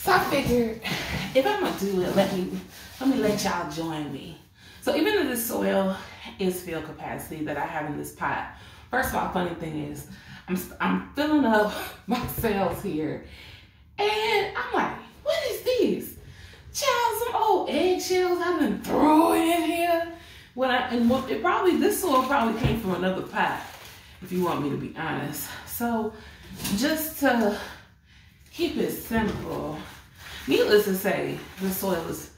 So I figured, if I'm gonna do it, let me let y'all join me. So even though this soil is field capacity that I have in this pot, first of all, funny thing is, I'm filling up my cells here, and I'm like, what is this? Child, some old eggshells I've been throwing in here. This soil probably came from another pot, if you want me to be honest. So just to keep it simple, needless to say, the soil is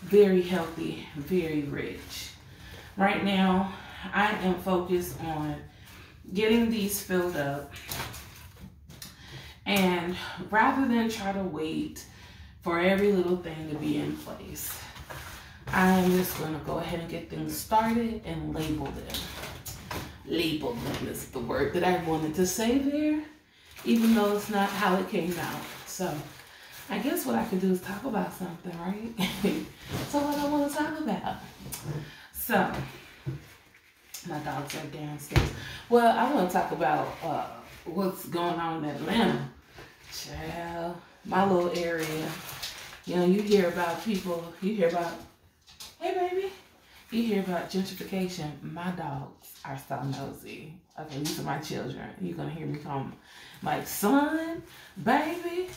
very healthy, very rich. Right now, I am focused on getting these filled up, and rather than try to wait for every little thing to be in place, I'm just going to go ahead and get things started and label them. Label them is the word that I wanted to say there, even though it's not how it came out. So I guess what I could do is talk about something, right? So what I want to talk about. So my dogs are downstairs. Well, I want to talk about what's going on in Atlanta. Child, my little area. You know, you hear about people, you hear about, hey baby, you hear about gentrification. My dogs are so nosy. Okay, these are my children. You're going to hear me call them like son, baby,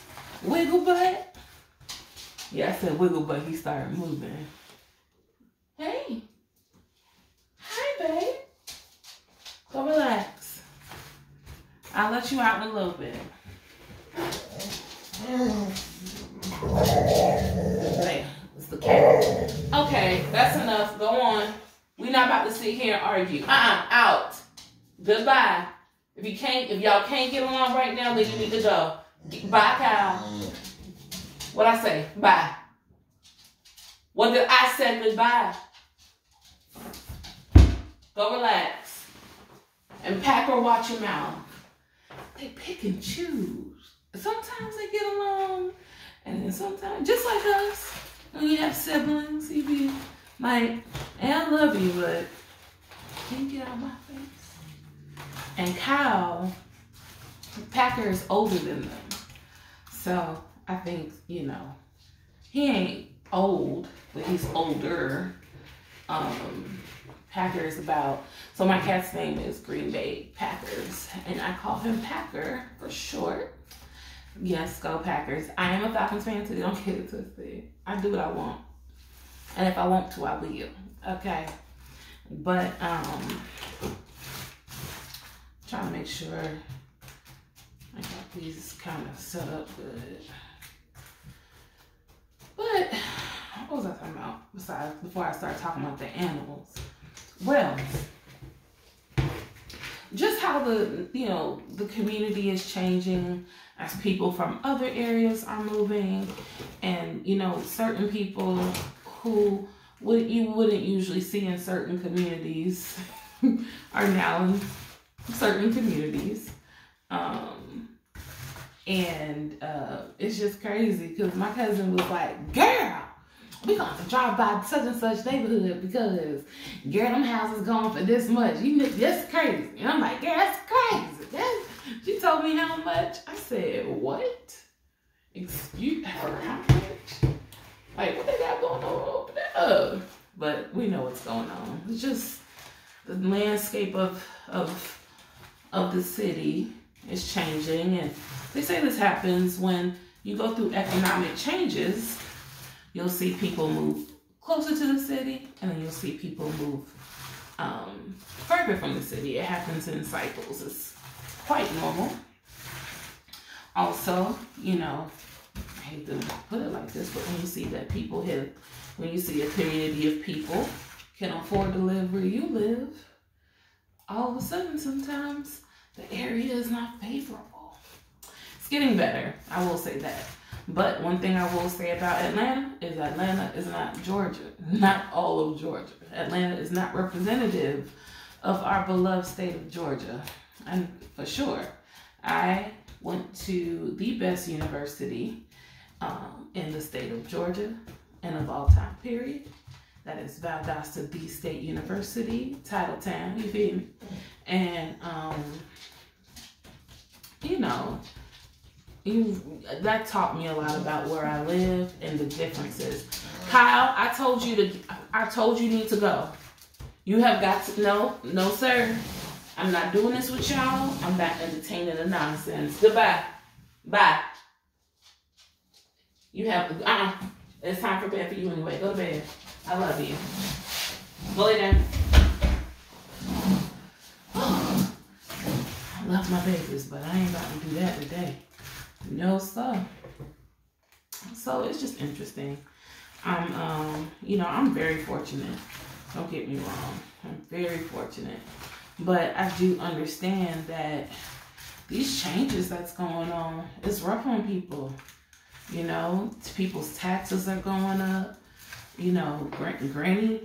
wiggle butt. Yeah, I said wiggle butt. He started moving. Hey. Hi, babe. Go relax. I'll let you out in a little bit. Hey, it's the cat. Okay, that's enough. Go on. We're not about to sit here and argue. Out. Goodbye. If y'all can't get along right now, then you need to go. Bye, Kyle. What I say? Bye. What did I say? Goodbye. Go relax. And pack or watch your mouth. They pick and choose. Sometimes they get along, and then sometimes, just like us, when you have siblings, you be like, hey, I love you, but can you get out of my face? And Kyle, Packer is older than them. So I think, you know, he ain't old, but he's older. Packer is about, so my cat's name is Green Bay Packers, and I call him Packer for short. Yes, go Packers. I am a Falcons fan too, don't get it twisted. I do what I want. And if I want to, I will. Okay. But, trying to make sure I got these kind of set up good. But, what was I talking about besides, before I start talking about the animals? Well, just how the community is changing as people from other areas are moving, and certain people who you wouldn't usually see in certain communities are now in certain communities, and it's just crazy because my cousin was like, "Girl, we gonna have to drive by such and such neighborhood because, girl, them houses going for this much. That's crazy." And I'm like, "Girl, that's crazy." She told me how much. I said, "What? Excuse her? How much? Like, what they got going on over there?" But we know what's going on. It's just the landscape of the city is changing, and they say this happens when you go through economic changes. You'll see people move closer to the city, and then you'll see people move further from the city. It happens in cycles. It's quite normal. Also, I hate to put it like this, but when you see that when you see a community of people can afford to live where you live, all of a sudden, sometimes the area is not favorable. It's getting better, I will say that. But one thing I will say about Atlanta is not Georgia, not all of Georgia. Atlanta is not representative of our beloved state of Georgia. And for sure, I went to the best university in the state of Georgia and of all time, period. That is Valdosta B State University, Titletown, you feel me? And, that taught me a lot about where I live and the differences. Kyle, I told you you need to go. You have got to, no sir. I'm not doing this with y'all. I'm not entertaining the nonsense. Goodbye. Bye. You have, it's time for bed for you anyway. Go to bed. I love you. Go lay down. I love my babies, but I ain't about to do that today. No, sir. So it's just interesting. I'm very fortunate. Don't get me wrong. I'm very fortunate. But I do understand that these changes that's going on, it's rough on people. People's taxes are going up. Granny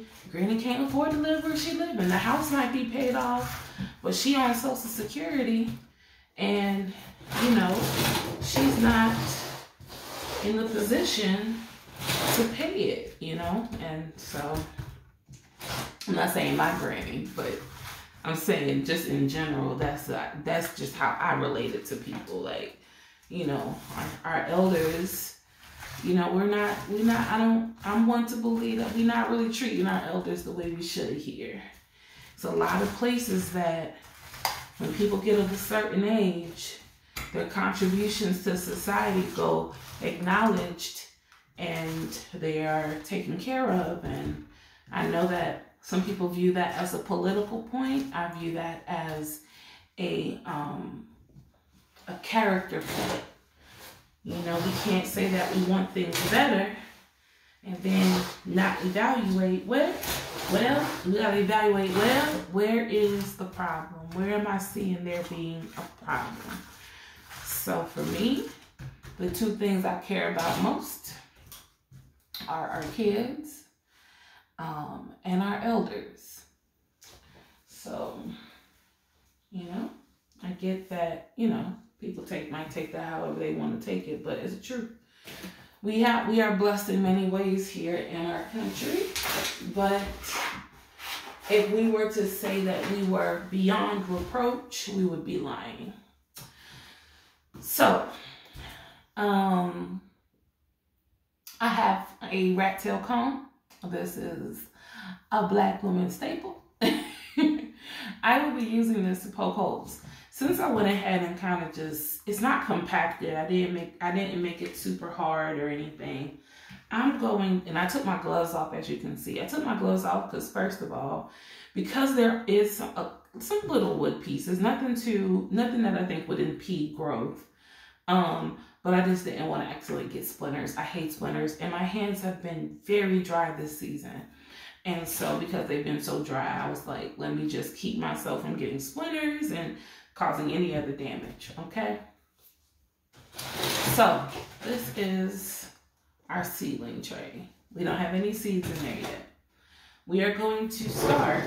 can't afford to live where she lives. The house might be paid off, but she on Social Security, and she's not in the position to pay it. And so I'm not saying my granny, but I'm saying just in general, that's just how I relate it to people. Like, our elders. I'm one to believe that we're not really treating our elders the way we should here. It's a lot of places that when people get of a certain age, their contributions to society go acknowledged and they are taken care of. And I know that some people view that as a political point. I view that as a character point. We can't say that we want things better and then not evaluate. We gotta evaluate, where is the problem? Where am I seeing there being a problem? So for me, the two things I care about most are our kids and our elders. So, I get that, people might take that however they want to take it, but it's true. We are blessed in many ways here in our country, but if we were to say that we were beyond reproach, we would be lying. So, I have a rat tail comb. This is a Black woman staple. I will be using this to poke holes. Since I went ahead and kind of it's not compacted. I didn't make it super hard or anything. And I took my gloves off, as you can see. I took my gloves off because, first of all, because there is some little wood pieces, nothing that I think would impede growth. But I just didn't want to accidentally get splinters. I hate splinters, and my hands have been very dry this season. And so because they've been so dry, I was like, let me just keep myself from getting splinters and causing any other damage, okay? So this is our seedling tray. We don't have any seeds in there yet. We are going to start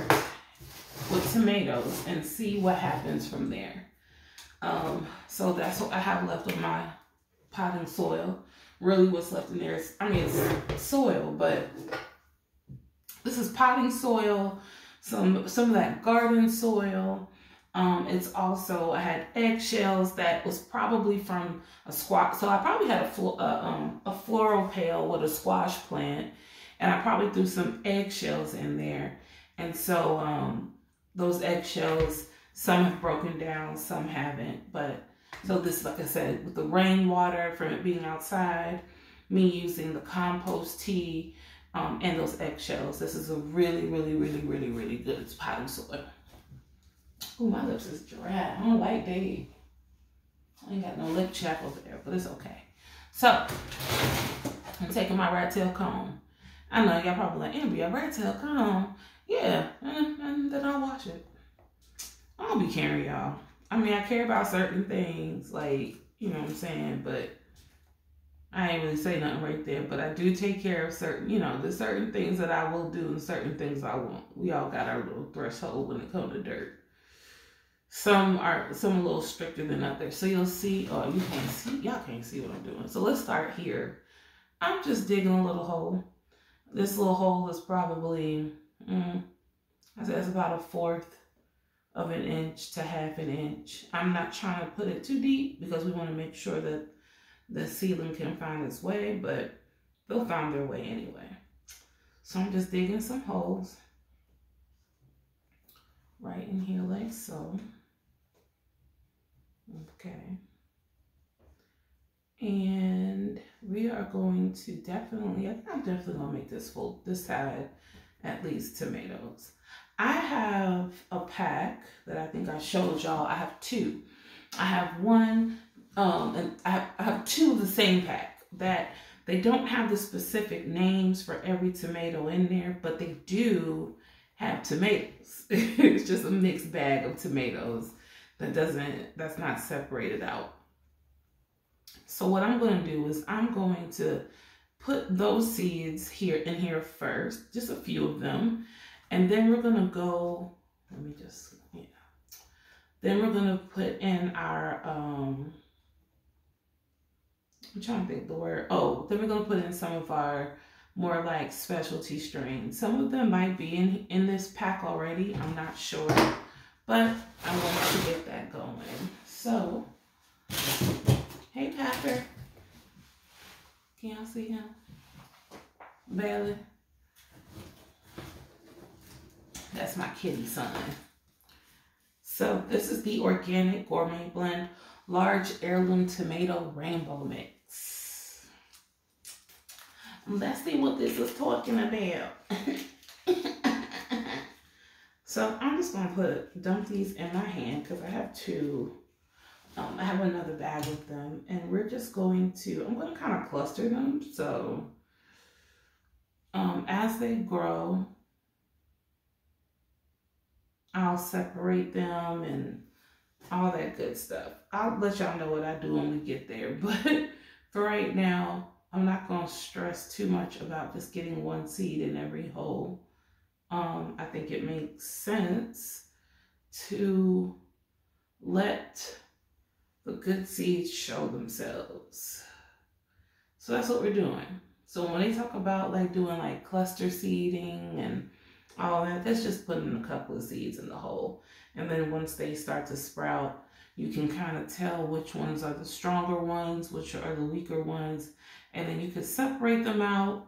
with tomatoes and see what happens from there. So that's what I have left of my potting soil. Really what's left in there is, it's soil, but this is potting soil, some of that garden soil. It's also, I had eggshells that was probably from a squash. So I probably had a floral pail with a squash plant, and I probably threw some eggshells in there. And so those eggshells, some have broken down, some haven't. But so this, like I said, with the rainwater from it being outside, me using the compost tea, and those eggshells, this is a really, really, really, really, really good potting soil. Ooh, my lips is dry. I don't like that. I ain't got no lip chap over there, but it's okay. So, I'm taking my rat tail comb. I know y'all probably like, Amber, a rat tail comb? Yeah, and then I'll wash it. I don't be caring, y'all. I care about certain things, like, you know what I'm saying, but I ain't really say nothing right there, but I do take care of certain, there's certain things that I will do and certain things I won't. We all got our little threshold when it comes to dirt. Some a little stricter than others. So you'll see, y'all can't see what I'm doing. So let's start here. I'm just digging a little hole. This little hole is probably, I say it's about 1/4 of an inch to 1/2 inch. I'm not trying to put it too deep because we want to make sure that the seedling can find its way, but they'll find their way anyway. So I'm just digging some holes right in here like so. Okay. And we are going to definitely, I'm definitely gonna make this side at least tomatoes. I have a pack that I think I showed y'all. I have two. I have one, and I have two of the same pack that they don't have the specific names for every tomato in there, but they do have tomatoes. It's just a mixed bag of tomatoes that's not separated out. So what I'm going to do is I'm going to put those seeds in here first, just a few of them. And then we're going to go, then we're going to put in our, I'm trying to think the word. Oh, then we're going to put in some of our more like specialty strains. Some of them might be in this pack already. I'm not sure, but I want to get that going. So, hey, Packer. Can y'all see him? Bailey. That's my kitty son. So this is the Organic Gourmet Blend Large Heirloom Tomato Rainbow Mix. Let's see what this is talking about. So I'm just going to dump these in my hand because I have two. I have another bag of them, and we're just going to, I'm going to kind of cluster them. So as they grow, I'll separate them and all that good stuff. I'll let y'all know what I do when we get there. But for right now, I'm not going to stress too much about just getting one seed in every hole. I think it makes sense to let the good seeds show themselves. So that's what we're doing. So when they talk about like doing like cluster seeding and all that, that's just putting a couple of seeds in the hole. And then once they start to sprout, you can kind of tell which ones are the stronger ones, which are the weaker ones. And then you could separate them out.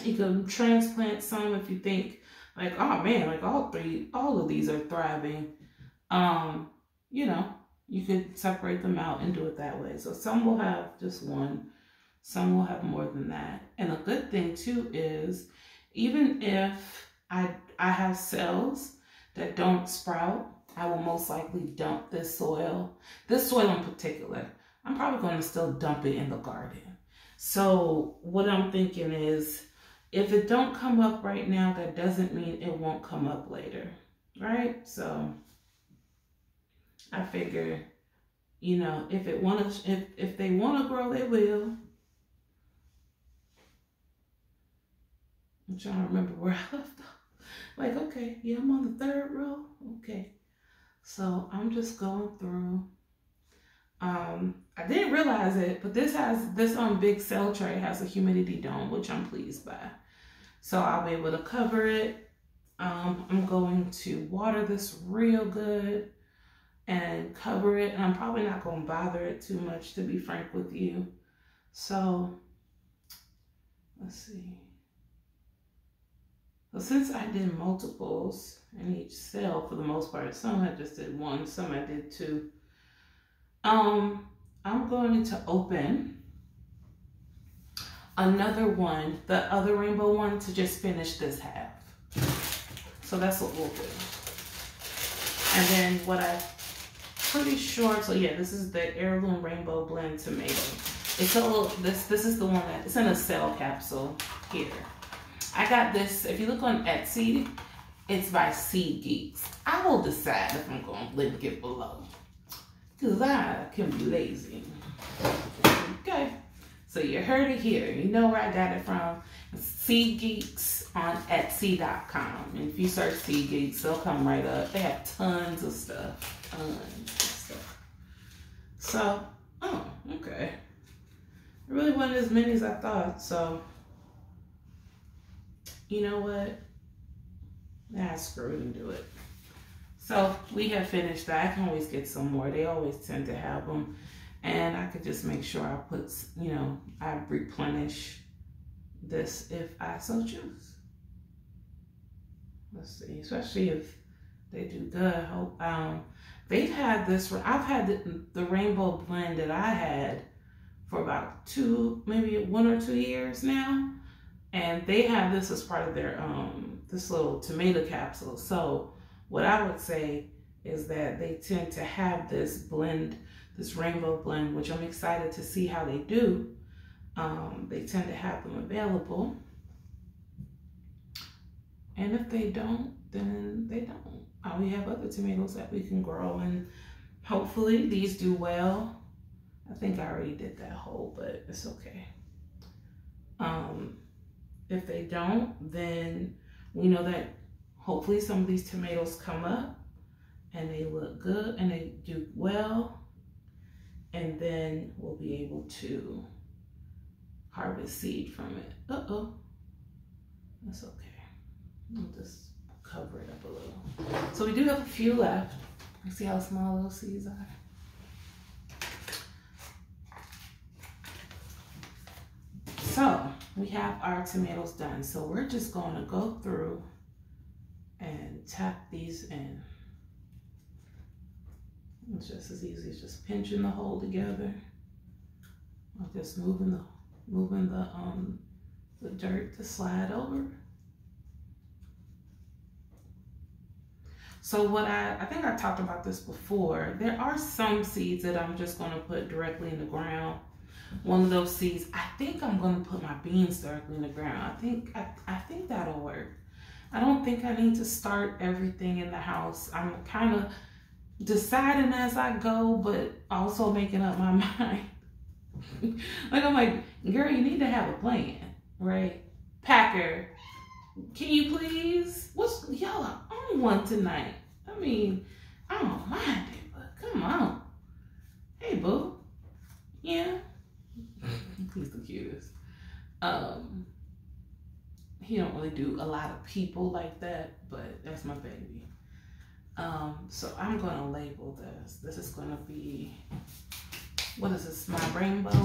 You can transplant some if you think like, oh man, like all of these are thriving. You know, you could separate them out and do it that way. So some will have just one, some will have more than that. And a good thing too is, even if I have cells that don't sprout, I will most likely dump this soil. This soil in particular, I'm probably going to still dump it in the garden. So what I'm thinking is, if it don't come up right now, that doesn't mean it won't come up later, right? So I figure, you know, if they want to grow, they will. I'm trying to remember where I left off. Like, okay, yeah, I'm on the third row. Okay. So I'm just going through. I didn't realize it, but this big cell tray has a humidity dome, which I'm pleased by. So I'll be able to cover it. I'm going to water this real good and cover it. And I'm probably not going to bother it too much, to be frank with you. So let's see. So since I did multiples in each cell for the most part, some I just did one, some I did two. I'm going to open another one, the other rainbow one, to just finish this half. So that's what we'll do. And then what I'm pretty sure, so yeah, this is the Heirloom Rainbow Blend Tomato. It's a little, this is the one that, it's in a cell capsule here. I got this, if you look on Etsy, it's by Seed Geeks. I will decide if I'm going to link it below, because I can be lazy. Okay, so you heard it here. You know where I got it from. It's Seed Geeks on Etsy.com. And if you search Seed Geeks, they'll come right up. They have tons of stuff. Tons of stuff. So, oh, okay. It really wasn't as many as I thought, so you know what? Nah, screw it and do it. So we have finished that. I can always get some more. They always tend to have them. And I could just make sure I put, you know, I replenish this if I so choose. Let's see, especially if they do good. I hope they've had this. I've had the rainbow blend that I had for about maybe 1 or 2 years now, and they have this as part of their this little tomato capsule. So what I would say is that they tend to have this blend, this rainbow blend, which I'm excited to see how they do. They tend to have them available. And if they don't, then they don't. We have other tomatoes that we can grow, and hopefully these do well. I think I already did that whole, but it's okay. If they don't, then we know that hopefully some of these tomatoes come up and they look good and they do well, and then we'll be able to harvest seed from it. Uh-oh, that's okay. I'll just cover it up a little. So we do have a few left. You see how small those seeds are? So we have our tomatoes done. So we're just going to go through and tap these in. It's just as easy as just pinching the hole together. Or just moving the dirt to slide over. So what I think I talked about this before. There are some seeds that I'm just going to put directly in the ground. One of those seeds, I think I'm going to put my beans directly in the ground. I think that'll work. I don't think I need to start everything in the house. I'm kind of deciding as I go, but also making up my mind. Like, I'm like, girl, you need to have a plan, right? Packer, can you please? Y'all are on one tonight. I mean, I don't mind it, but come on. Hey, boo. Yeah. He's the cutest. He don't really do a lot of people like that, but that's my baby. So I'm gonna label this. This is gonna be, what is this, my rainbow? I'm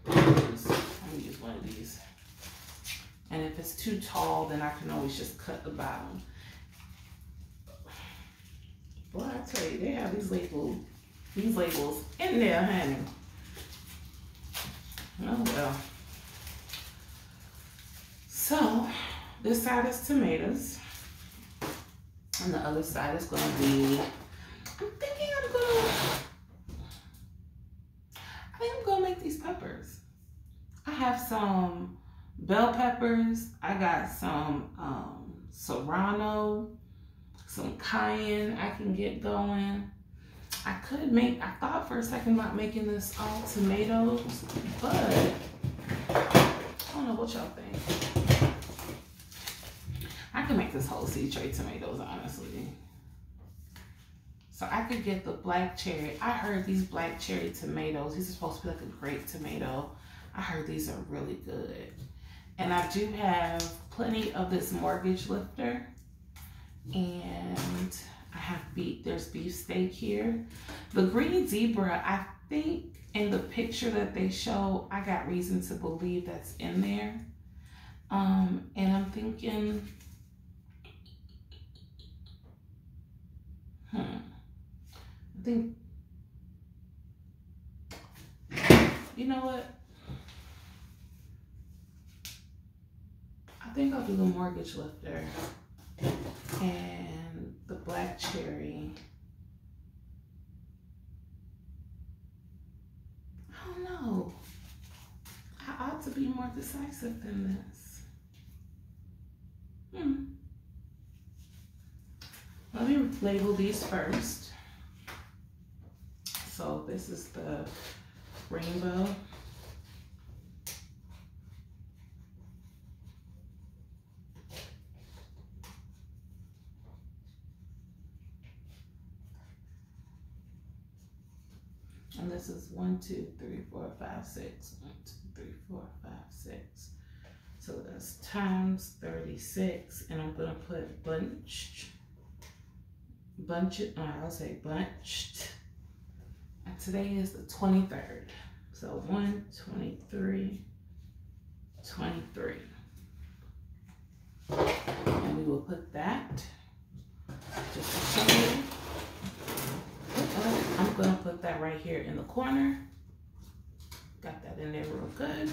gonna use one of these. And if it's too tall, then I can always just cut the bottom. Boy, I tell you, they have these labels in there, honey. Oh well. So this side is tomatoes, and the other side is gonna be, I think I'm gonna make these peppers. I have some bell peppers. I got some serrano, some cayenne I can get going. I thought for a second about making this all tomatoes, but I don't know what y'all think. I can make this whole sea tray tomatoes, honestly. So I could get the black cherry. I heard these black cherry tomatoes, these are supposed to be like a grape tomato. I heard these are really good. And I do have plenty of this mortgage lifter. And I have there's beefsteak here. The green zebra, I think in the picture that they show, I got reason to believe that's in there. And I'm thinking, I think, you know what? I think I'll do the mortgage lifter and the black cherry. I don't know. I ought to be more decisive than this. Let me label these first. So this is the rainbow. And this is 1, 2, 3, 4, 5, 6. 1, 2, 3, 4, 5, 6. So that's times 36. And I'm gonna put bunched I'll say bunched. And today is the 23rd. So 1, 23, 23. And we will put that just to show you. I'm gonna put that right here in the corner. Got that in there real good.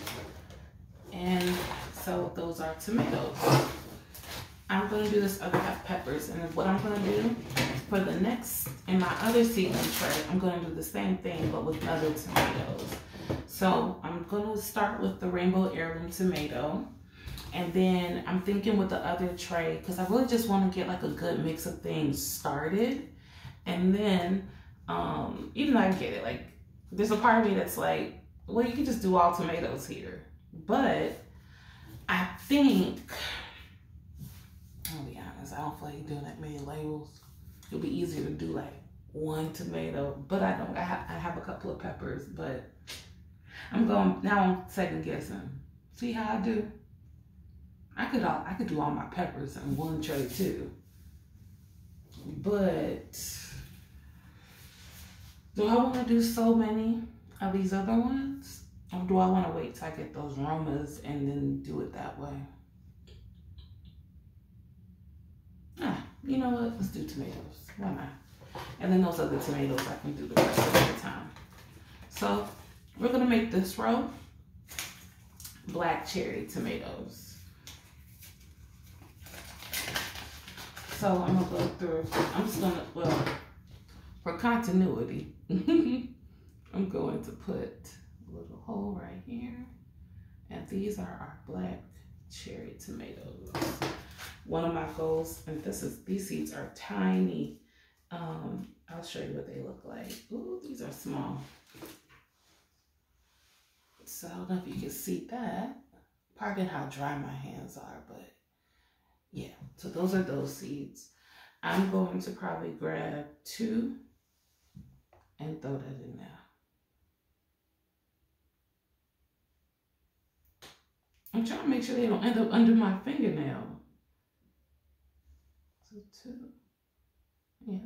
And so those are tomatoes. I'm gonna do this other half peppers, and what I'm gonna do for the next, in my other seedling tray, I'm gonna do the same thing but with other tomatoes. So I'm gonna start with the rainbow heirloom tomato, and then I'm thinking with the other tray, because I really just want to get like a good mix of things started, and then even though I get it, like there's a part of me that's like, well, you can just do all tomatoes here, but I think, I'll be honest, I don't feel like doing that many labels. It'll be easier to do like one tomato, but I don't. I have a couple of peppers, but I'm second guessing. See how I do? I could do all my peppers in one tray too, but do I want to do so many of these other ones, or do I want to wait till I get those aromas and then do it that way? You know what? Let's do tomatoes. Why not? And then those other tomatoes I can do the rest of the time. So we're gonna make this row black cherry tomatoes. So I'm gonna go through. I'm just gonna, well, for continuity, I'm going to put a little hole right here, and these are our black cherry tomatoes. One of my goals, and these seeds are tiny. I'll show you what they look like. Ooh, these are small. So I don't know if you can see that. Pardon how dry my hands are, but yeah. So those are those seeds. I'm going to probably grab 2 and throw that in there. I'm trying to make sure they don't end up under my fingernail. So 2, yep.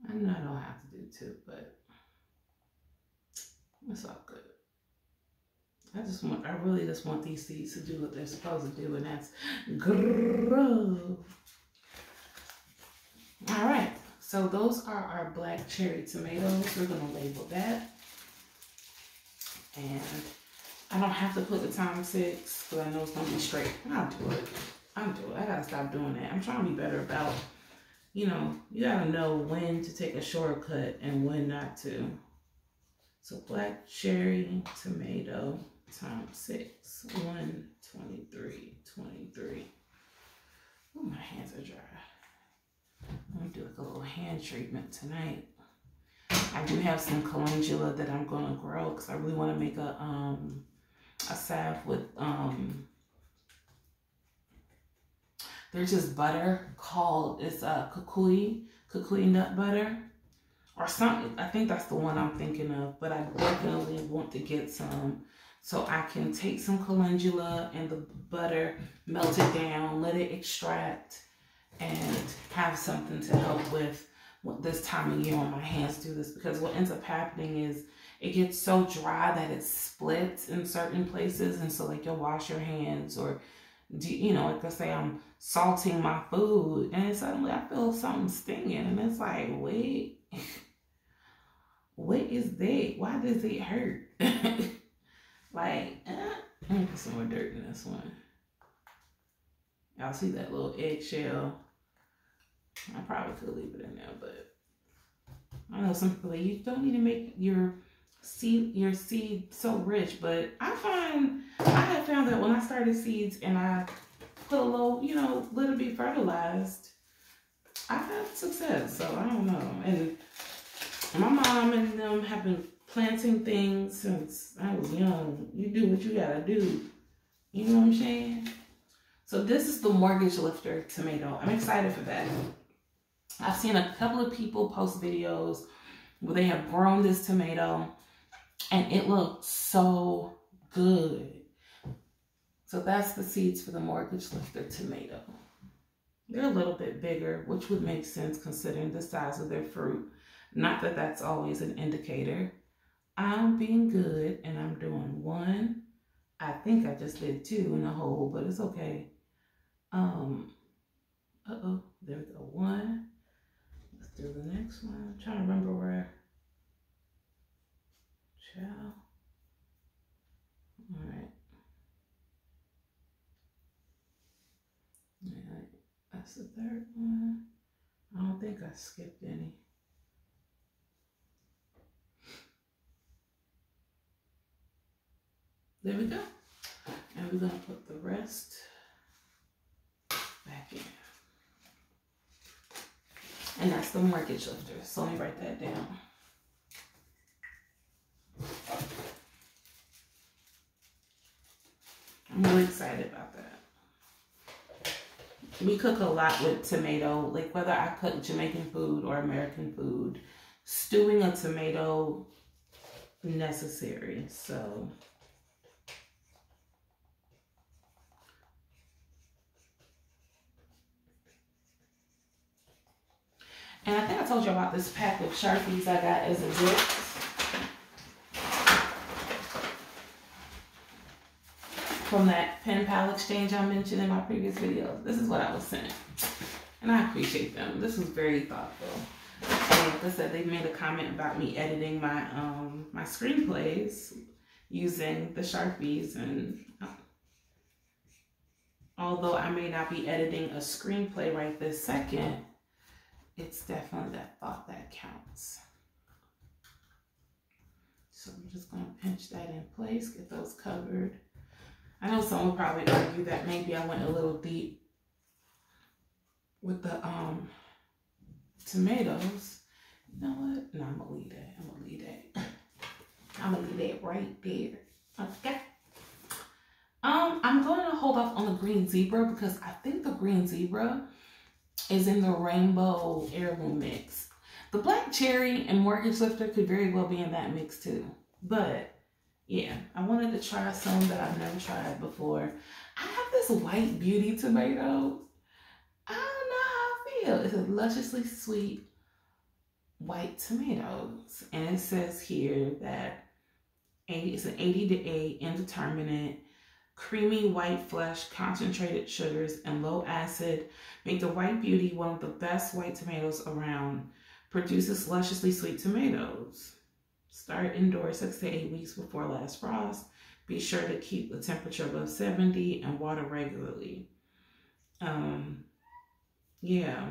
I know I don't have to do 2, but it's all good. I really just want these seeds to do what they're supposed to do, and that's grow. All right, so those are our black cherry tomatoes. We're gonna label that. And I don't have to put the ×6, but I know it's gonna be straight. I'll do it. I gotta stop doing that. I'm trying to be better about, you know, you gotta know when to take a shortcut and when not to. So black cherry tomato ×6, 1, 23, 23. Oh, my hands are dry. I'm gonna do like a little hand treatment tonight. I do have some calendula that I'm gonna grow because I really want to make a salve with there's this butter called, it's kukui nut butter or something. I think that's the one I'm thinking of, but I definitely want to get some so I can take some calendula and the butter, melt it down, let it extract, and have something to help with this time of year when my hands do this, because what ends up happening is it gets so dry that it splits in certain places, and so like you'll wash your hands, or you know, like I say, I'm salting my food and suddenly I feel something stinging, and it's like, wait, what is that? Why does it hurt? Like, let me put some more dirt in this one. Y'all see that little eggshell? I probably could leave it in there, but I know some people, you don't need to make your seed so rich, but I have found that when I started seeds and I put a little, you know, little bit fertilized, I've had success. So I don't know. And my mom and them have been planting things since I was young. You do what you gotta do. You know what I'm saying? So this is the Mortgage Lifter tomato. I'm excited for that. I've seen a couple of people post videos where they have grown this tomato and it looks so good. So that's the seeds for the Mortgage Lifter tomato. They're a little bit bigger, which would make sense considering the size of their fruit. Not that that's always an indicator. I'm being good and I'm doing one. I think I just did two in a hole, but it's okay. Uh-oh, there we go, one. Let's do the next one. I'm trying to remember where. Ciao. All right. Yeah, that's the third one. I don't think I skipped any. There we go. And we're gonna put the rest back in. And that's the Mortgage Lifter. So let me write that down. I'm really excited about that. We cook a lot with tomato, like whether I cook Jamaican food or American food, stewing a tomato necessary. So and I think I told you about this pack of Sharpies I got as a gift. From that pen pal exchange I mentioned in my previous videos. This is what I was sent. And I appreciate them. This was very thoughtful. And like I said, they made a comment about me editing my my screenplays using the Sharpies. And although I may not be editing a screenplay right this second, it's definitely that thought that counts. So I'm just going to pinch that in place, get those covered. I know some will probably argue that maybe I went a little deep with the tomatoes. You know what? No, I'm going to leave that. I'm going to leave that. I'm going to leave that right there. Okay. I'm going to hold off on the green zebra because I think the green zebra is in the rainbow heirloom mix. The black cherry and Mortgage Lifter could very well be in that mix too. But yeah, I wanted to try some that I've never tried before. I have this White Beauty tomato. I don't know how I feel. It's a lusciously sweet white tomatoes. And it says here that it's an 80 to 8 indeterminate, creamy white flesh, concentrated sugars, and low acid make the White Beauty one of the best white tomatoes around. Produces lusciously sweet tomatoes. Start indoors 6 to 8 weeks before last frost. Be sure to keep the temperature above 70 and water regularly. Yeah.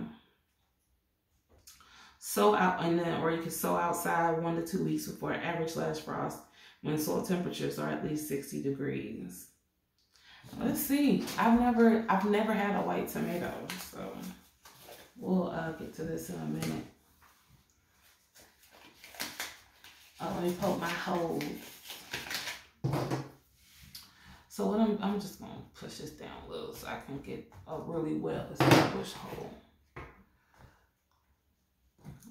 Sow out, and then, or you can sow outside 1 to 2 weeks before average last frost when soil temperatures are at least 60 degrees. Let's see. I've never had a white tomato, so we'll get to this in a minute. Let me poke my hole. So what I'm just gonna push this down a little so I can get a really well established hole.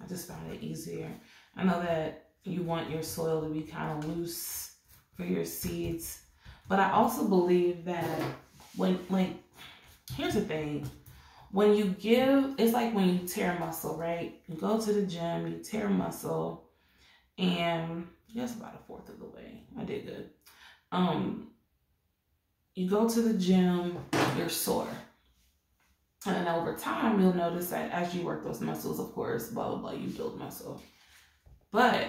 I just found it easier. I know that you want your soil to be kind of loose for your seeds, but I also believe that here's the thing. When you give, it's like when you tear muscle, right? You go to the gym, you tear muscle, and that's about a fourth of the way. I did good. You go to the gym, you're sore. And over time, you'll notice that as you work those muscles, of course, blah, blah, blah, you build muscle. But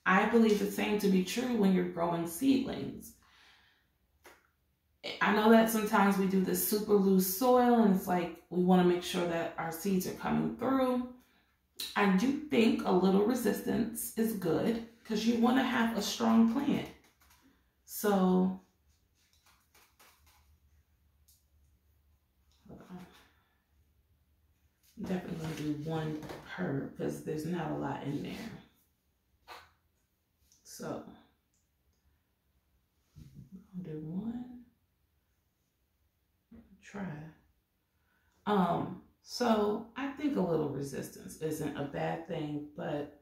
I believe the same to be true when you're growing seedlings. I know that sometimes we do this super loose soil and it's like we want to make sure that our seeds are coming through. I do think a little resistance is good because you want to have a strong plant. So I'm definitely going to do one per because there's not a lot in there. So I'll do one. Try. So I think a little resistance isn't a bad thing, but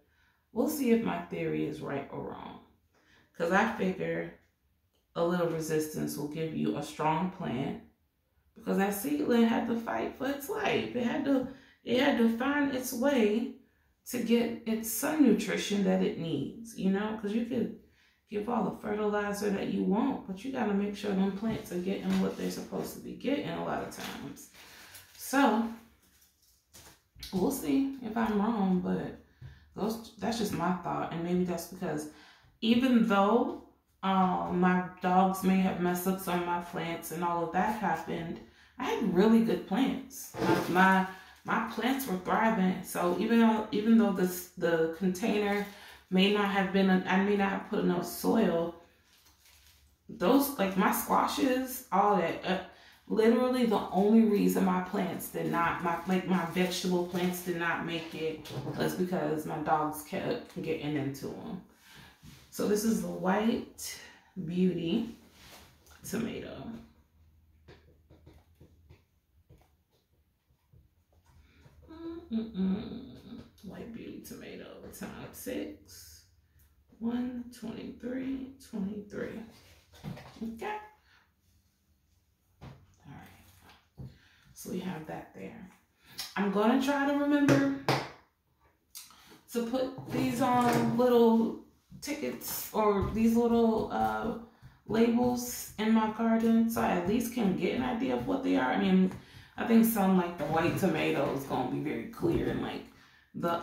we'll see if my theory is right or wrong. Because I figure a little resistance will give you a strong plant, because that seedling had to fight for its life. It had to find its way to get its sun nutrition that it needs, you know, because you could give all the fertilizer that you want, but you got to make sure them plants are getting what they're supposed to be getting a lot of times. So we'll see if I'm wrong, but that's just my thought. And maybe that's because even though my dogs may have messed up some of my plants and all of that happened, I had really good plants. My plants were thriving. So even though the container may not have been, I may not have put enough soil, those, like my squashes, all that, literally the only reason my plants did not, my vegetable plants did not make it was because my dogs kept getting into them. So this is the White Beauty tomato. White Beauty tomato, time 6, 1, 23, 23. Okay. All right. So we have that there. I'm gonna try to remember to put these on little tickets or these little labels in my garden, so I at least can get an idea of what they are. I mean, I think some like the white tomato is gonna be very clear, and like the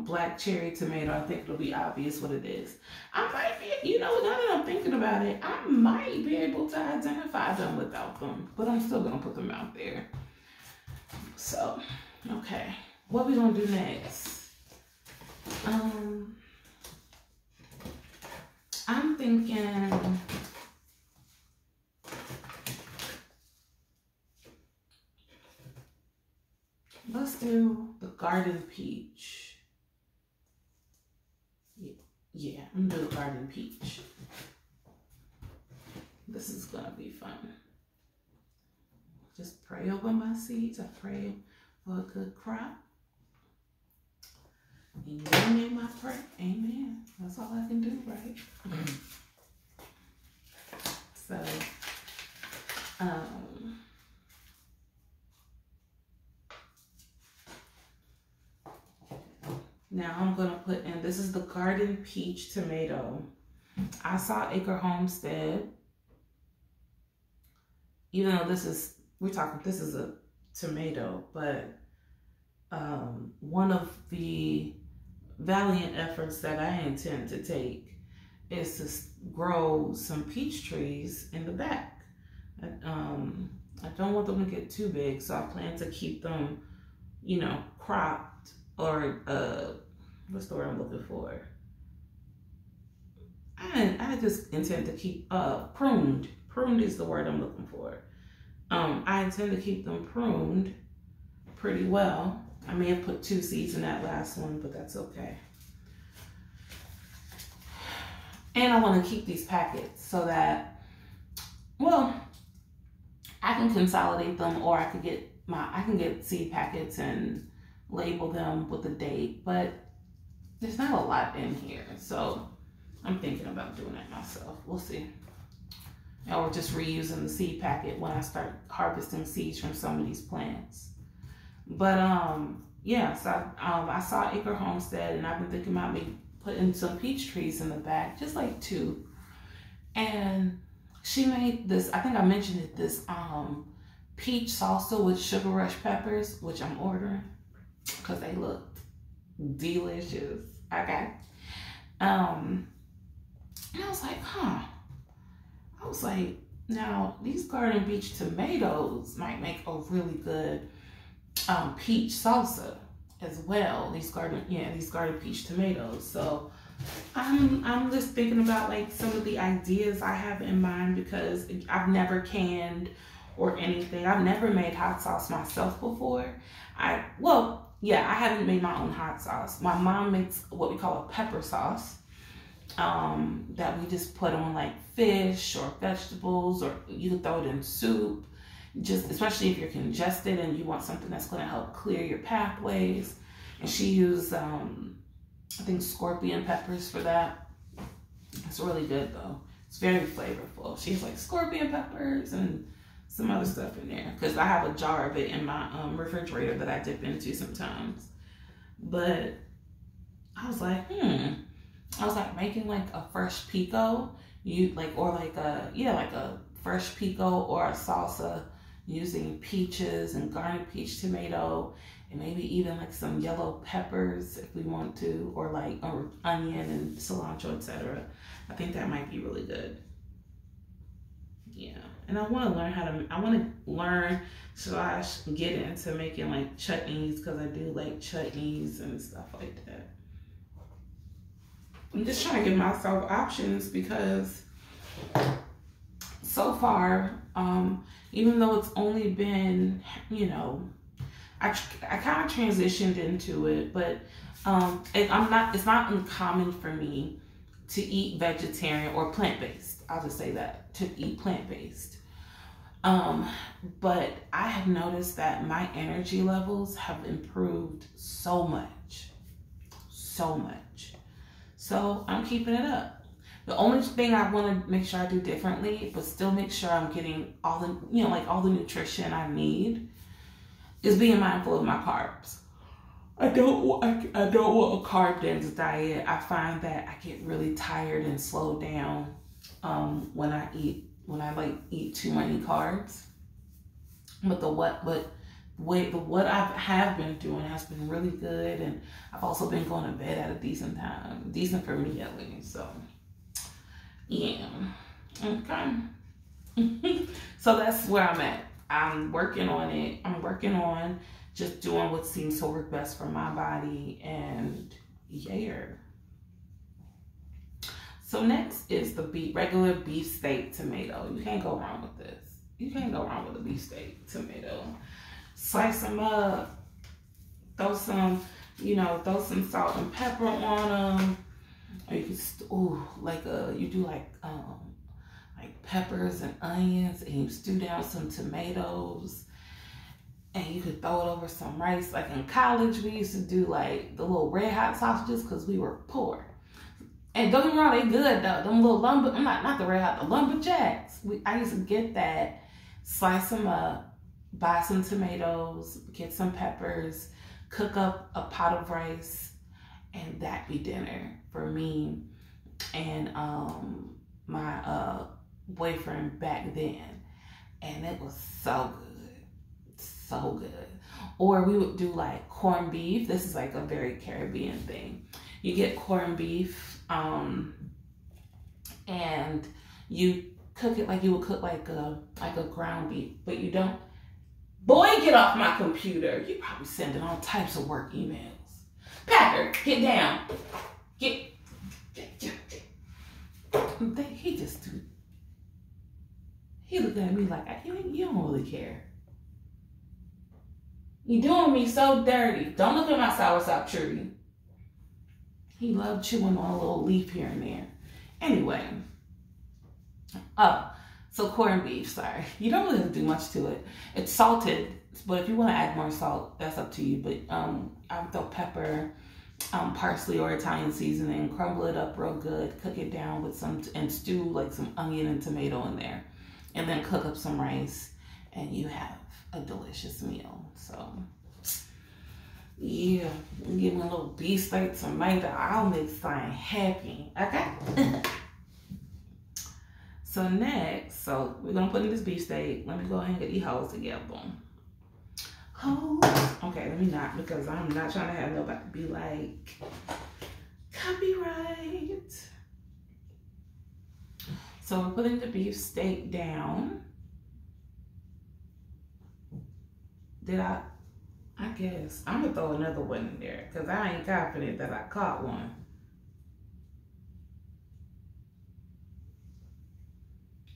black cherry tomato, I think it'll be obvious what it is. I might be, you know, now that I'm thinking about it, I might be able to identify them without them, but I'm still gonna put them out there. So, okay, what we gonna do next? I'm thinking let's do the garden peach. Yeah, I'm gonna do the garden peach. This is gonna be fun. Just pray over my seeds. I pray for a good crop. In your name I pray. Amen. That's all I can do, right? So, now I'm gonna put in, this is the garden peach tomato. I saw Acre Homestead. Even though this is, this is a tomato, but one of the valiant efforts that I intend to take is to grow some peach trees in the back. I don't want them to get too big, so I plan to keep them, you know, cropped, or what's the word I'm looking for? I just intend to keep pruned. Pruned is the word I'm looking for. I intend to keep them pruned pretty well. I may have put 2 seeds in that last one, but that's okay. And I want to keep these packets so that, well, I can consolidate them, or I can get seed packets and label them with a date, but there's not a lot in here, so I'm thinking about doing that myself. We'll see. Or just reusing the seed packet when I start harvesting seeds from some of these plants. But yeah, so I saw Acre Homestead, and I've been thinking about me putting some peach trees in the back, just like 2. And she made this, I think I mentioned it, this peach salsa with sugar rush peppers, which I'm ordering because they looked delicious. Okay. And I was like, now these garden peach tomatoes might make a really good peach salsa as well. These garden peach tomatoes. So I'm just thinking about like some of the ideas I have in mind, because I've never canned or anything. I've never made hot sauce myself before. I haven't made my own hot sauce. My mom makes what we call a pepper sauce, that we just put on like fish or vegetables, or you can throw it in soup. just especially if you're congested and you want something that's going to help clear your pathways. And she used, I think, scorpion peppers for that. It's really good though. It's very flavorful. She has like scorpion peppers and some other stuff in there because I have a jar of it in my refrigerator that I dip into sometimes. But I was like, I was like making like a fresh pico, like a fresh pico or a salsa using peaches and garnet peach tomato and maybe even like some yellow peppers if we want to, or onion and cilantro, etc. I think that might be really good. Yeah, and I want to learn / get into making like chutneys because I do like chutneys and stuff like that. I'm just trying to give myself options because so far, even though it's only been, I kind of transitioned into it, but it's not uncommon for me to eat vegetarian or plant-based. I'll just say that, to eat plant-based. But I have noticed that my energy levels have improved so much. So I'm keeping it up. The only thing I want to make sure I do differently, but still make sure I'm getting all the, all the nutrition I need, is being mindful of my carbs. I don't want a carb dense diet. I find that I get really tired and slow down when I eat too many carbs. But what I have been doing has been really good, and I've also been going to bed at a decent time, decent for me at least. So yeah, okay. So that's where I'm at. I'm working on it. I'm working on just doing what seems to work best for my body, and yeah. So next is the regular beefsteak tomato. You can't go wrong with this. You can't go wrong with a beefsteak tomato. Slice them up. Throw some salt and pepper on them. Or you can you do like peppers and onions, and you stew down some tomatoes. And you could throw it over some rice. Like in college, we used to do like the little red hot sausages because we were poor. And don't get me wrong, they good though. Them little not the red hot, the lumberjacks. I used to get that, slice them up, buy some tomatoes, get some peppers, cook up a pot of rice, and that be dinner for me and my boyfriend back then. And it was so good. So good. Or we would do like corned beef. This is like a very Caribbean thing. You get corned beef and you cook it like you would cook like a ground beef, but you don't. Boy, get off my computer. You probably sending all types of work emails. Packer, get down. Get. He looked at me like, you don't really care. You doing me so dirty. Don't look at my soursop tree. He loved chewing on a little leaf here and there. Anyway. So corned beef, sorry. You don't really have to do much to it. It's salted, but if you want to add more salt, that's up to you. But I would throw pepper, parsley or Italian seasoning, crumble it up real good, cook it down with and stew like some onion and tomato in there. And then cook up some rice, and you have a delicious meal. So yeah, give me a little beefsteak tomato. I'll make something happy. Okay. So next, we're gonna put in this beefsteak. Let me go ahead and get these hoes together. Okay, let me not, because I'm not trying to have nobody be like, copyright. So we're putting the beefsteak down. I guess I'm gonna throw another one in there because I ain't confident that I caught one.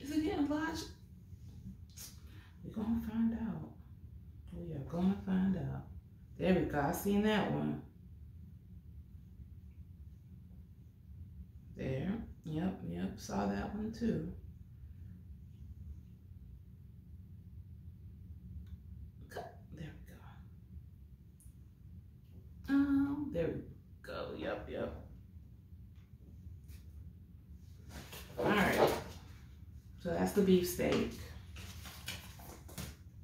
Is it getting large? We're gonna find out. We are gonna find out. There we go. I seen that one. There. Yep. Saw that one too. the beefsteak.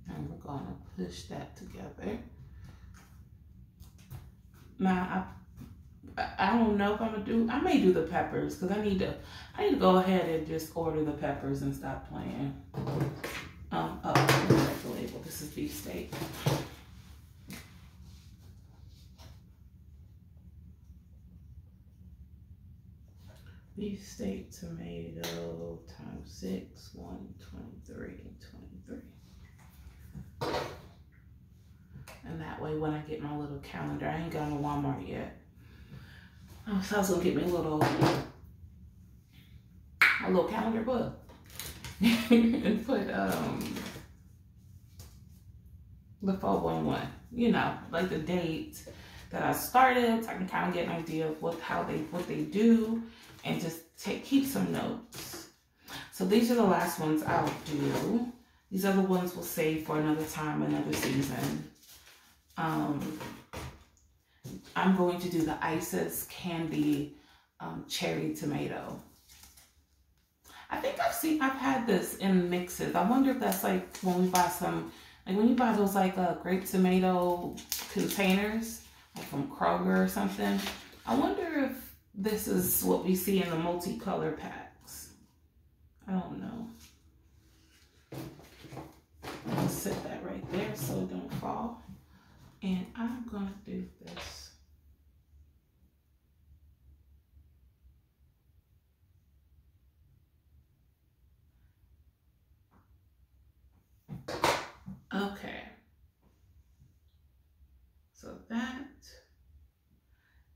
And we're gonna push that together. Now, I don't know if I'm gonna do, I may do the peppers because I need to go ahead and just order the peppers and stop playing. Oh, that's the label. This is beefsteak. Beefsteak, tomato, times 6, 123, 23. And that way when I get my little calendar, I ain't got no Walmart yet. So I was gonna get me a little calendar book and put the 411, you know, like the date that I started, so I can kind of get an idea of what they do, and just keep some notes. So these are the last ones I'll do. These other ones we'll save for another time, another season. I'm going to do the Isis Candy cherry tomato. I think I've had this in mixes. I wonder if that's like when we buy when you buy those like grape tomato containers, like from Kroger or something. I wonder if this is what we see in the multicolor packs. I don't know. I'm gonna set that right there so it don't fall. And I'm gonna do this. Okay. So that,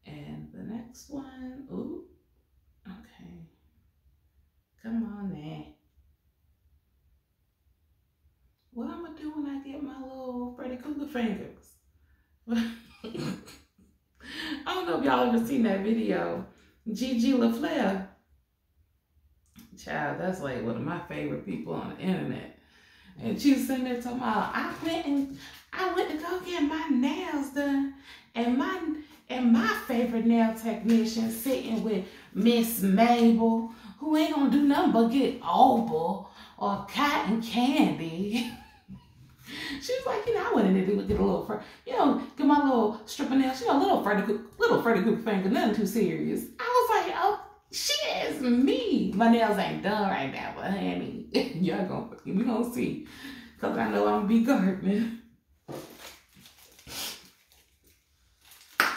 and the next one, ooh, okay. Come on there. What I'm gonna do when I get my little Freddy Krueger fingers? I don't know if y'all ever seen that video. Gigi LaFleur. Child, that's like one of my favorite people on the internet. And she was sitting there talking about, I went to go get my nails done, and my favorite nail technician sitting with Miss Mabel, who ain't gonna do nothing but get Opal or cotton candy. She's like, you know, I went in there to get a little, get my little strip of nails, little Freddy Krueger finger, nothing too serious. I was like, oh, she is me. My nails ain't done right now, but honey, we gonna see. Cause I know I'm gonna be gardening. I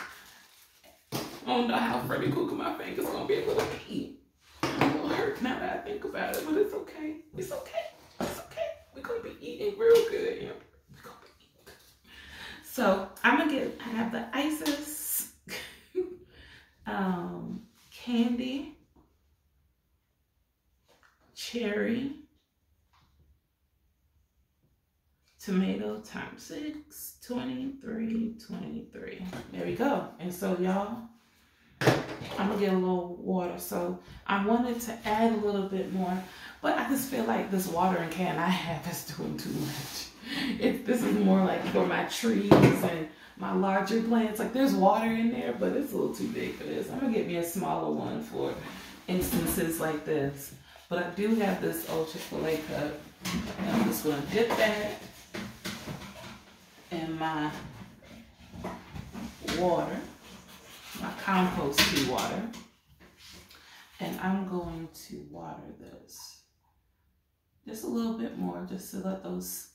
don't know how Freddy Krueger my finger's gonna be able to be. It's a little hurt now that I think about it, but it's okay. It's okay. It's okay. We're gonna be eating real good. Yeah. We're gonna be eating good. So I have the Isis candy, cherry, tomato times 6, 23, 23. There we go. And so y'all, I'm gonna get a little water. So I wanted to add a little bit more, but I just feel like this watering can I have is doing too much. This is more like for my trees and my larger plants. Like there's water in there, but it's a little too big for this. I'm gonna get me a smaller one for instances like this. But I do have this old Chick-fil-A cup. And I'm just gonna dip that in my water, my compost tea water. And I'm going to water this just a little bit more, just to let those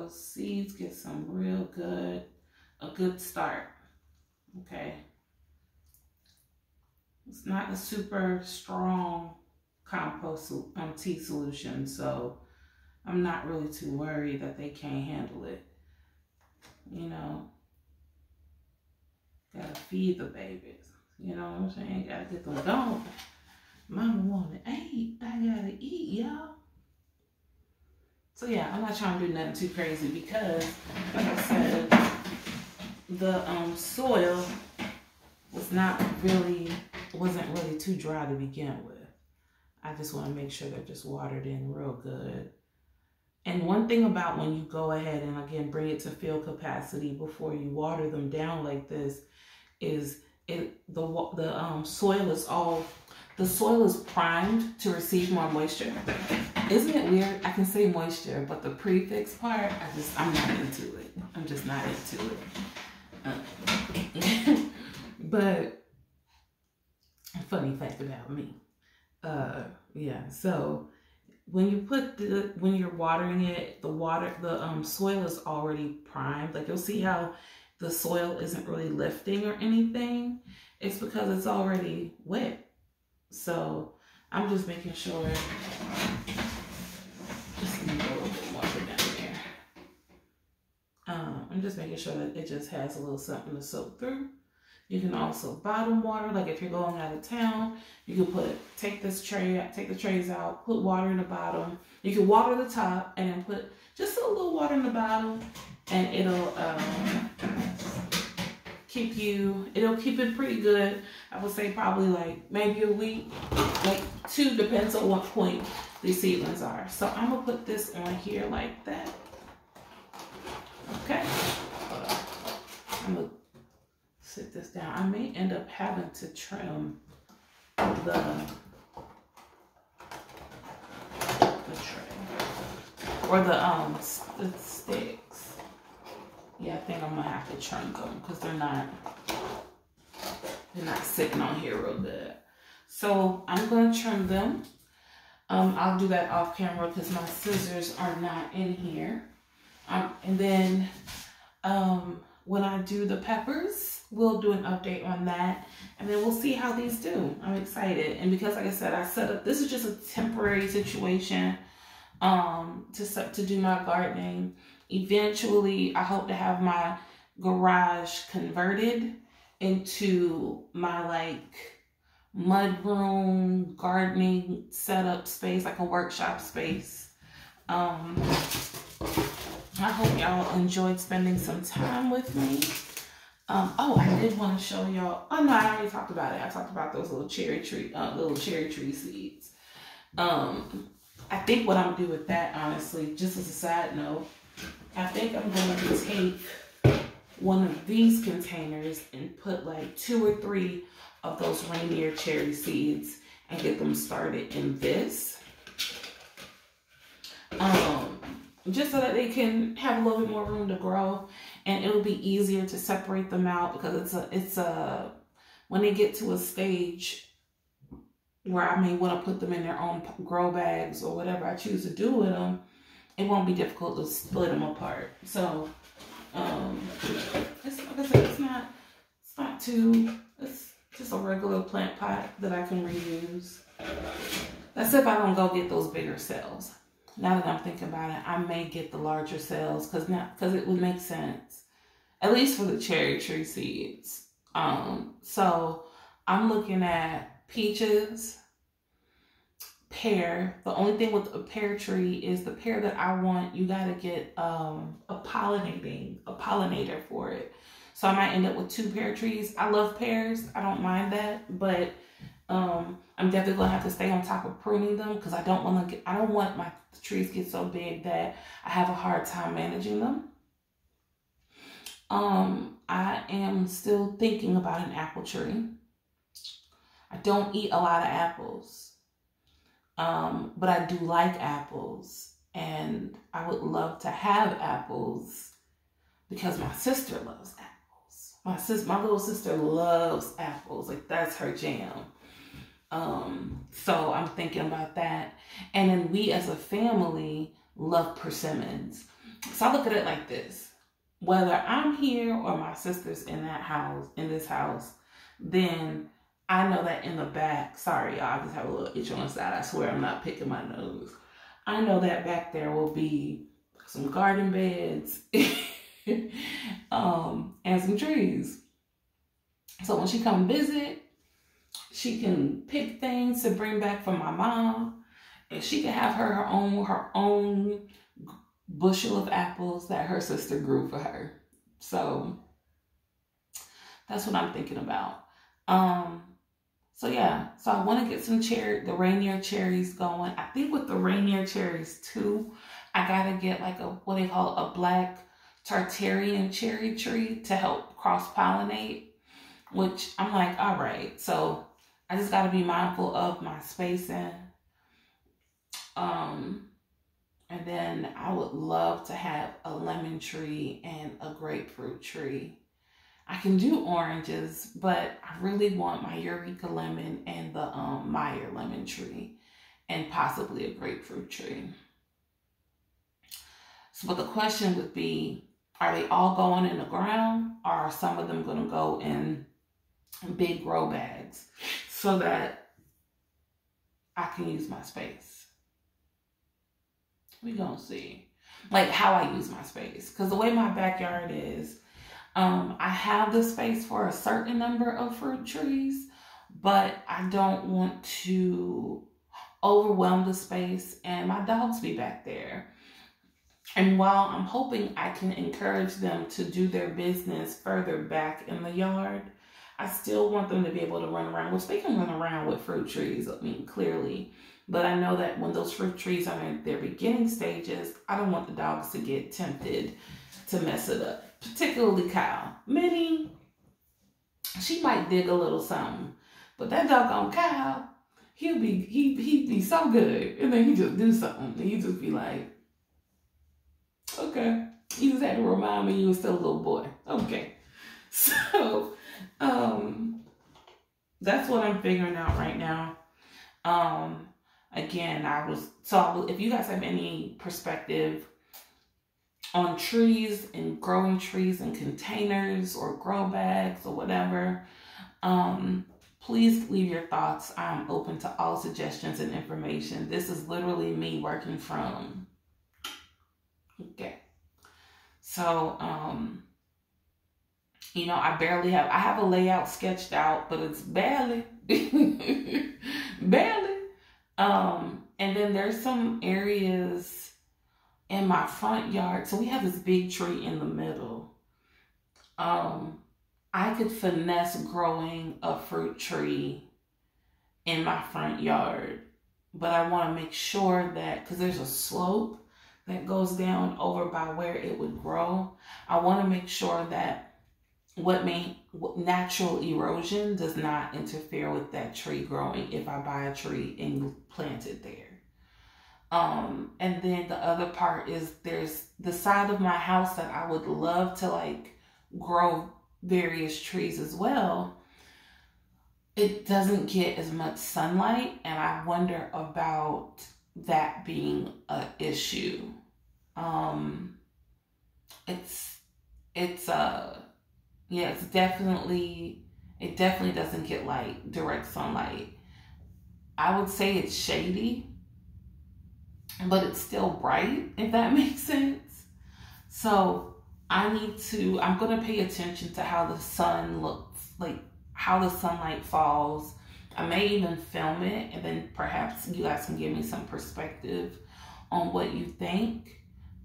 seeds get a good start, okay? It's not a super strong compost tea solution, so I'm not really too worried that they can't handle it. Gotta feed the babies, you know what I'm saying? Gotta get them going. Mama wanna eat, I gotta eat, y'all. So yeah, I'm not trying to do nothing too crazy because, like I said, the soil wasn't really too dry to begin with. I just want to make sure they're just watered in real good. And one thing about when you go ahead and again bring it to field capacity before you water them down like this is the soil is all the soil is primed to receive more moisture. Isn't it weird? I can say moisture, but the prefix part, I'm not into it. I'm just not into it. But funny fact about me. Yeah, so when you're watering it, the soil is already primed. Like you'll see how the soil isn't really lifting or anything. It's because it's already wet. So I'm just making sure, just need a little bit more down there. I'm just making sure that it just has a little something to soak through. You can also bottom water, like if you're going out of town, you can take the trays out, put water in the bottom. You can water the top and then put just a little water in the bottom, and it'll keep it pretty good. I would say probably like maybe a week, like 2, depends on what point these seedlings are. So I'm gonna put this on here like that. Okay, I'm gonna sit this down. I may end up having to trim the tray or the sticks. Yeah, I think I'm gonna have to trim them because they're not sitting on here real good. So I'm gonna trim them. I'll do that off camera because my scissors are not in here. And then when I do the peppers, we'll do an update on that, and then we'll see how these do. I'm excited, and because like I said, this is just a temporary situation to do my gardening. Eventually, I hope to have my garage converted into my like mud room gardening setup space, like a workshop space. I hope y'all enjoyed spending some time with me. Oh, I did want to show y'all. Oh no, I already talked about it. I talked about those little cherry tree seeds. I think what I'm gonna do with that, honestly, just as a side note, I think I'm going to take one of these containers and put like 2 or 3 of those Rainier cherry seeds and get them started in this. Just so that they can have a little bit more room to grow, and it'll be easier to separate them out because when they get to a stage where I may want to put them in their own grow bags or whatever I choose to do with them, it won't be difficult to split them apart. So, it's, like I said, it's just a regular plant pot that I can reuse. That's if I don't go get those bigger cells. Now that I'm thinking about it, I may get the larger cells because it would make sense, at least for the cherry tree seeds. So I'm looking at peaches, pear. The only thing with a pear tree is the pear that I want, you gotta get a pollinator for it. So I might end up with 2 pear trees. I love pears, I don't mind that, but I'm definitely gonna have to stay on top of pruning them because I don't want my trees get so big that I have a hard time managing them. I am still thinking about an apple tree. I don't eat a lot of apples, but I do like apples, and I would love to have apples because my sister loves apples. My little sister loves apples, like that's her jam. So I'm thinking about that. And then we as a family love persimmons. So I look at it like this. Whether I'm here or my sister's in this house, then I know that in the back, sorry y'all, I just have a little itch on the side. I swear I'm not picking my nose. I know that back there will be some garden beds and some trees. So when she come visit, she can pick things to bring back from my mom, and she can have her own bushel of apples that her sister grew for her. So that's what I'm thinking about. So yeah, so I want to get the Rainier cherries going. I think with the Rainier cherries too, I gotta get like what they call a black Tartarian cherry tree to help cross-pollinate, which I'm like, all right. So I just got to be mindful of my spacing. And then I would love to have a lemon tree and a grapefruit tree. I can do oranges, but I really want my Eureka lemon and the Meyer lemon tree and possibly a grapefruit tree. So, but the question would be, are they all going in the ground, or are some of them going to go in big grow bags so that I can use my space? We gonna see, like, how I use my space, because the way my backyard is, I have the space for a certain number of fruit trees, but I don't want to overwhelm the space and my dogs be back there. And while I'm hoping I can encourage them to do their business further back in the yard, I still want them to be able to run around, which they can run around with fruit trees, I mean, clearly. But I know that when those fruit trees are in their beginning stages, I don't want the dogs to get tempted to mess it up. Particularly Kyle. Minnie, she might dig a little something, but that doggone Kyle, he'd be so good, and then he just do something, and he just be like, okay. You just had to remind me you were still a little boy. Okay. So, that's what I'm figuring out right now. Again, if you guys have any perspective on trees and growing trees in containers or grow bags or whatever, please leave your thoughts. I'm open to all suggestions and information. This is literally me working from. Okay. So, you know, I have a layout sketched out, but it's barely, barely. And then there's some areas in my front yard. So we have this big tree in the middle. I could finesse growing a fruit tree in my front yard, but I want to make sure that, because there's a slope that goes down over by where it would grow, I want to make sure that what natural erosion does not interfere with that tree growing if I buy a tree and plant it there. And then the other part is there's the side of my house that I would love to like grow various trees as well. It doesn't get as much sunlight, and I wonder about that being an issue. It definitely doesn't get like direct sunlight. I would say it's shady, but it's still bright, if that makes sense. So I'm going to pay attention to how the sun looks, like how the sunlight falls. I may even film it, and then perhaps you guys can give me some perspective on what you think.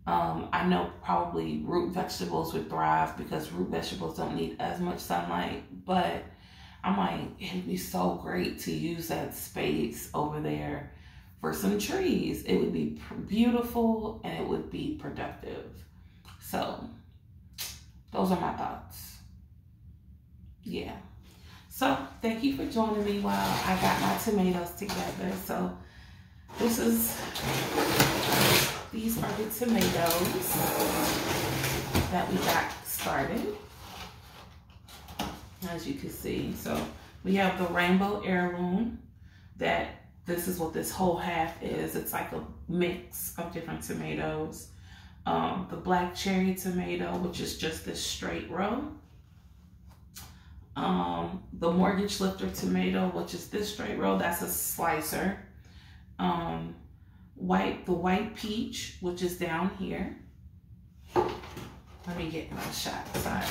I know probably root vegetables would thrive because root vegetables don't need as much sunlight, but I'm like, it'd be so great to use that space over there for some trees. It would be beautiful and it would be productive. So those are my thoughts. Yeah. So thank you for joining me while I got my tomatoes together. So these are the tomatoes that we got started, as you can see. So we have the rainbow heirloom, this is what this whole half is. It's like a mix of different tomatoes. The black cherry tomato, which is just this straight row. The mortgage lifter tomato, which is this straight row, that's a slicer. The white peach, which is down here. Let me get my shot. Sorry.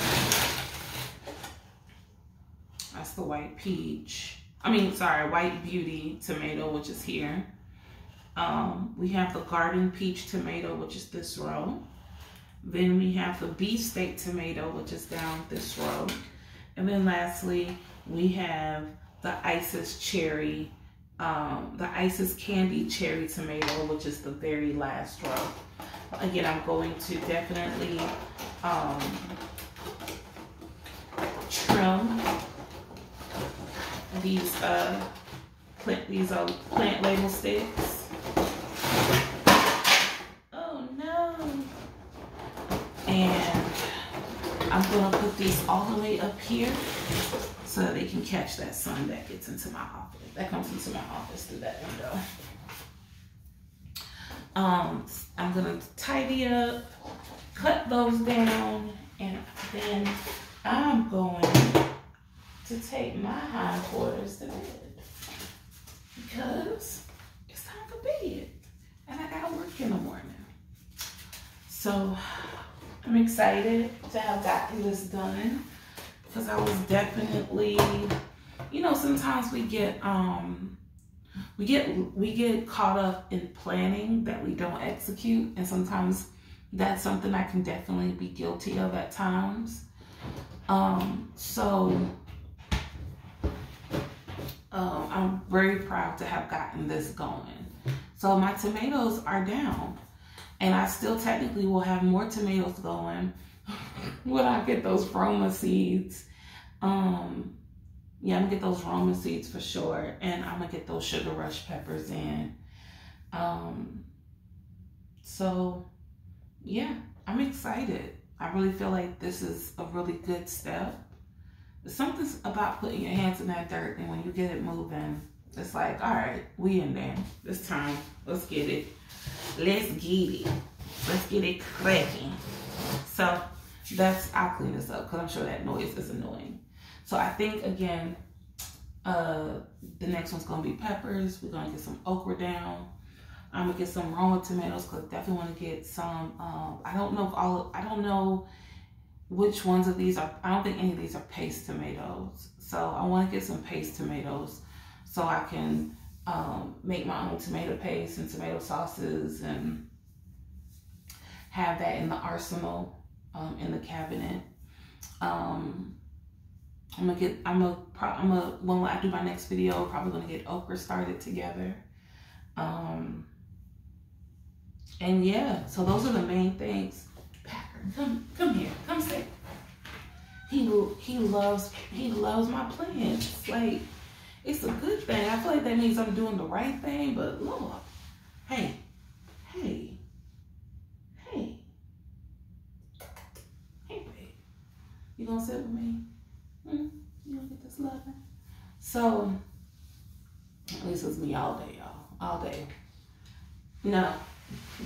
That's the white peach. White beauty tomato, which is here. We have the garden peach tomato, which is this row. Then we have the beefsteak tomato, which is down this row. And then lastly, we have the Isis cherry, the Isis candy cherry tomato, which is the very last row. Again, I'm going to definitely trim these plant label sticks. Oh no. And I'm gonna put these all the way up here so that they can catch that sun that gets into my office. That comes into my office through that window. I'm gonna tidy up, cut those down, and then I'm going to take my hindquarters to bed because it's time for bed and I gotta work in the morning. So I'm excited to have gotten this done because I was definitely, you know, sometimes we get caught up in planning that we don't execute, and sometimes that's something I can definitely be guilty of at times. I'm very proud to have gotten this going. So my tomatoes are down, and I still technically will have more tomatoes going when I get those Roma seeds. Yeah, I'm gonna get those Roma seeds for sure, and I'm gonna get those Sugar Rush peppers in. So yeah, I'm excited. I really feel like this is a really good step. There's something about putting your hands in that dirt, and when you get it moving, it's like, all right, we in there. This time, let's get it. Let's get it. Let's get it cracking. So I'll clean this up because I'm sure that noise is annoying. So I think, again, the next one's gonna be peppers. We're gonna get some okra down. I'm gonna get some Roma tomatoes because I definitely want to get some. I don't know which ones of these are. I don't think any of these are paste tomatoes. So I want to get some paste tomatoes so I can make my own tomato paste and tomato sauces and have that in the arsenal in the cabinet. When I do my next video, probably gonna get okra started together. And yeah, so those are the main things. Packer, come here, come sit. He loves my plants. Like, it's a good thing. I feel like that means I'm doing the right thing, but Lord, hey, babe. You gonna sit with me? You gonna get this loving? So, at least it's me all day, y'all. All day. No,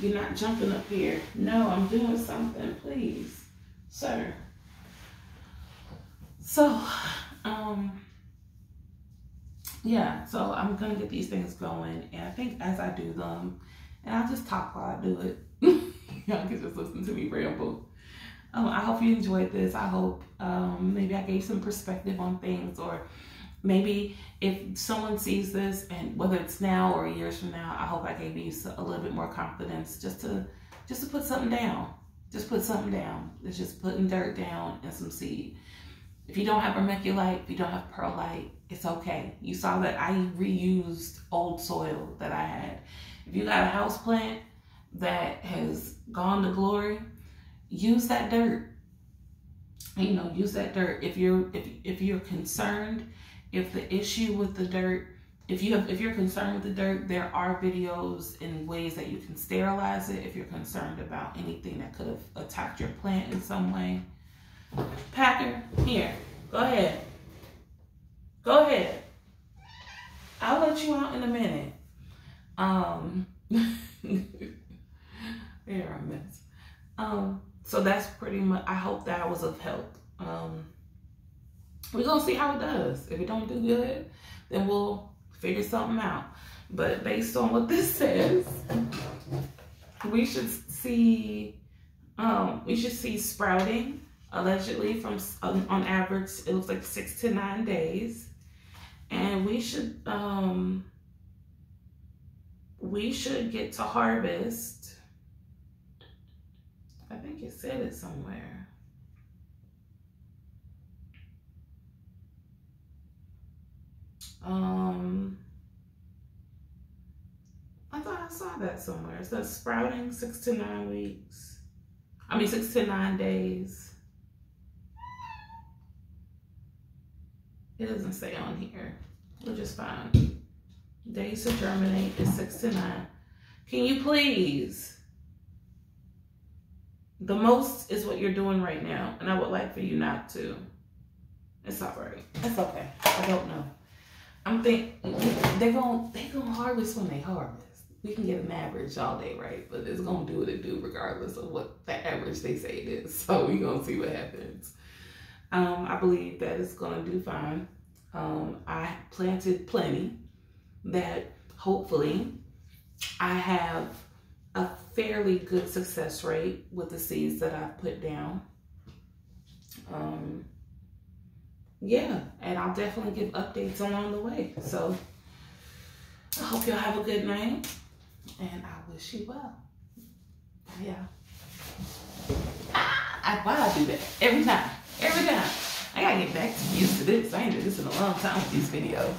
you're not jumping up here. No, I'm doing something, please, sir. So, yeah, so I'm gonna get these things going, and I think as I do them, and I'll just talk while I do it. Y'all can just listen to me ramble. I hope you enjoyed this. I hope maybe I gave some perspective on things, or maybe if someone sees this, and whether it's now or years from now, I hope I gave you a little bit more confidence just to put something down. Just put something down. It's just putting dirt down and some seed. If you don't have vermiculite, if you don't have perlite, it's okay. You saw that I reused old soil that I had. If you got a house plant that has gone to glory, use that dirt. You know, use that dirt. If you're concerned, if the issue with the dirt, if you're concerned with the dirt, there are videos and ways that you can sterilize it if you're concerned about anything that could have attacked your plant in some way. Packer, here, go ahead. Go ahead. I'll let you out in a minute. They're a mess. So that's pretty much, I hope that was of help. We're gonna see how it does. If it don't do good, then we'll figure something out. But based on what this says, we should see sprouting allegedly from on average it looks like 6 to 9 days, and we should get to harvest. I think it said it somewhere. I thought I saw that somewhere. It says sprouting 6 to 9 weeks. I mean 6 to 9 days. It doesn't say on here. which is fine. Days to germinate is 6 to 9. Can you please? The most is what you're doing right now, and I would like for you not to. It's all right. It's okay. I don't know. I'm thinking they gonna harvest when they harvest. We can get an average all day, right? But it's gonna do what it do regardless of what the average they say it is. So we're gonna see what happens. I believe that it's gonna do fine. I planted plenty that hopefully I have a fairly good success rate with the seeds that I've put down. Yeah, and I'll definitely give updates along the way. So I hope y'all have a good night, and I wish you well. Yeah. Why I do that? Every time. I gotta get back to used to this. I ain't did this in a long time with these videos.